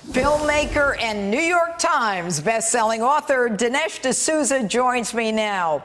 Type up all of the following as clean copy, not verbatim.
Filmmaker and New York Times best-selling author Dinesh D'Souza joins me now.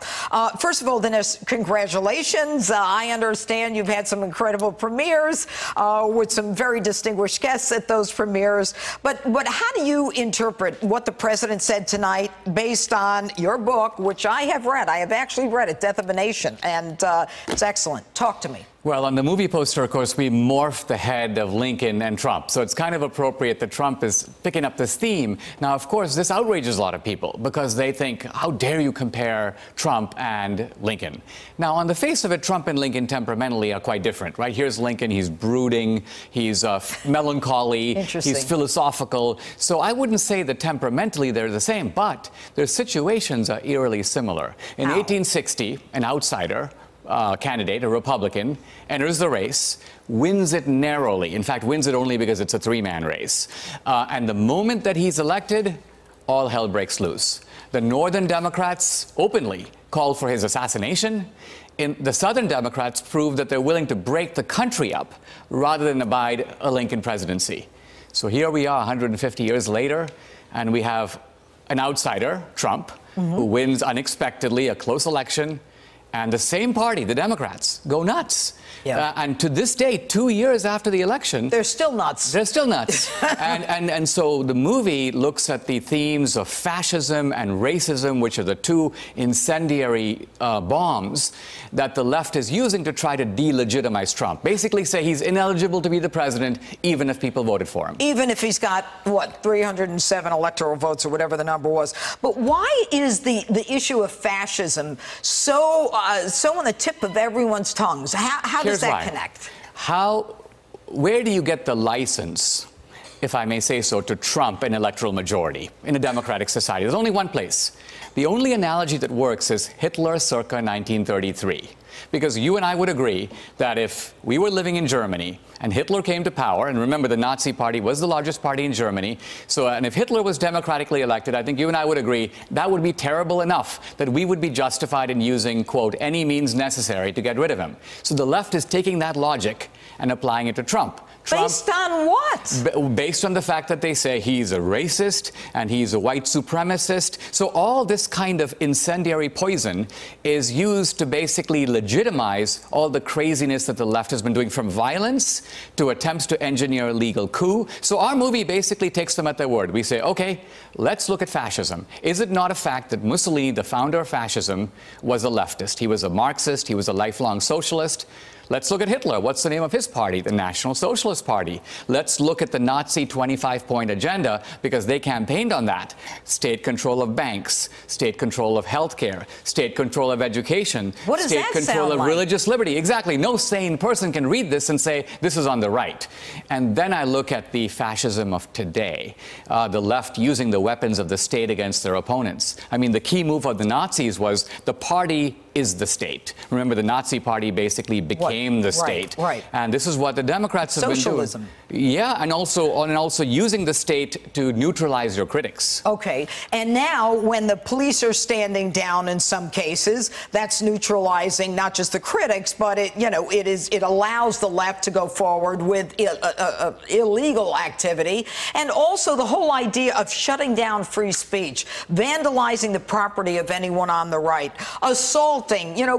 First of all, Dinesh, congratulations. I understand you've had some incredible premieres with some very distinguished guests at those premieres. But how do you interpret what the president said tonight based on your book, which I have read? I have actually read it, Death of a Nation, and it's excellent. Talk to me. Well, on the movie poster, of course, we morphed the head of Lincoln and Trump. So it's kind of appropriate that Trump is picking up this theme. Now, of course, this outrages a lot of people because they think, how dare you compare Trump and Lincoln? Now, on the face of it, Trump and Lincoln temperamentally are quite different, right? Here's Lincoln. He's brooding. He's melancholy. He's philosophical. So I wouldn't say that temperamentally they're the same, but their situations are eerily similar. In 1860, an outsider candidate, a Republican, enters the race, wins it narrowly. In fact, wins it only because it's a three-man race. And the moment that he's elected, all hell breaks loose. The Northern Democrats openly called for his assassination. The Southern Democrats proved that they're willing to break the country up rather than abide a Lincoln presidency. So here we are 150 years later, and we have an outsider, Trump, who wins unexpectedly a close election. And the same party, the Democrats, go nuts. Yeah. And to this day, 2 years after the election... They're still nuts. They're still nuts. and so the movie looks at the themes of fascism and racism, which are the two incendiary bombs that the left is using to try to delegitimize Trump. Basically say he's ineligible to be the president, even if people voted for him. Even if he's got, what, 307 electoral votes or whatever the number was. But why is the issue of fascism so on the tip of everyone's tongues? How does that connect? Where do you get the license, if I may say so, to trump an electoral majority in a democratic society? There's only one place. The only analogy that works is Hitler circa 1933. Because you and I would agree that if we were living in Germany and Hitler came to power, and remember the Nazi party was the largest party in Germany, and if Hitler was democratically elected, I think you and I would agree that would be terrible enough that we would be justified in using, quote, any means necessary to get rid of him. So the left is taking that logic and applying it to Trump. Based on what? Based on the fact that they say he's a racist and he's a white supremacist. So all this kind of incendiary poison is used to basically legitimize all the craziness that the left has been doing, from violence to attempts to engineer a legal coup. So our movie basically takes them at their word. We say, okay, let's look at fascism. Is it not a fact that Mussolini, the founder of fascism, was a leftist? He was a Marxist. He was a lifelong socialist. Let's look at Hitler. What's the name of his party? The National Socialist Party. Let's look at the Nazi 25-point agenda, because they campaigned on that. State control of banks, state control of healthcare, state control of education, state control of religious liberty. Exactly. No sane person can read this and say, this is on the right. And then I look at the fascism of today, the left using the weapons of the state against their opponents. I mean, the key move of the Nazis was the party is the state. Remember, the Nazi party basically became the state. Right. And this is what the Democrats have been doing. Yeah, and also using the state to neutralize your critics. Okay. And now, when the police are standing down in some cases, that's neutralizing not just the critics, but it allows the left to go forward with illegal activity. And also the whole idea of shutting down free speech, vandalizing the property of anyone on the right, assaulting,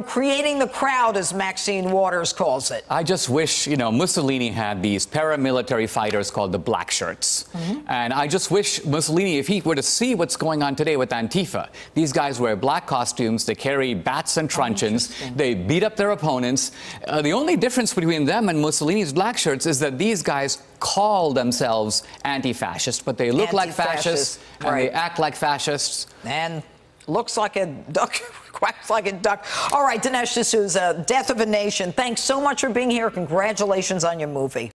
creating the crowd, as Maxine Waters calls it. I just wish, Mussolini had these paramilitary fighters called the black shirts. And I just wish Mussolini, if he were to see what's going on today with Antifa, these guys wear black costumes, they carry bats and truncheons, they beat up their opponents. The only difference between them and Mussolini's black shirts is that these guys call themselves anti-fascist, but they look like fascists, and they act like fascists. And looks like a duck, quacks like a duck. All right, Dinesh D'Souza, Death of a Nation. Thanks so much for being here. Congratulations on your movie.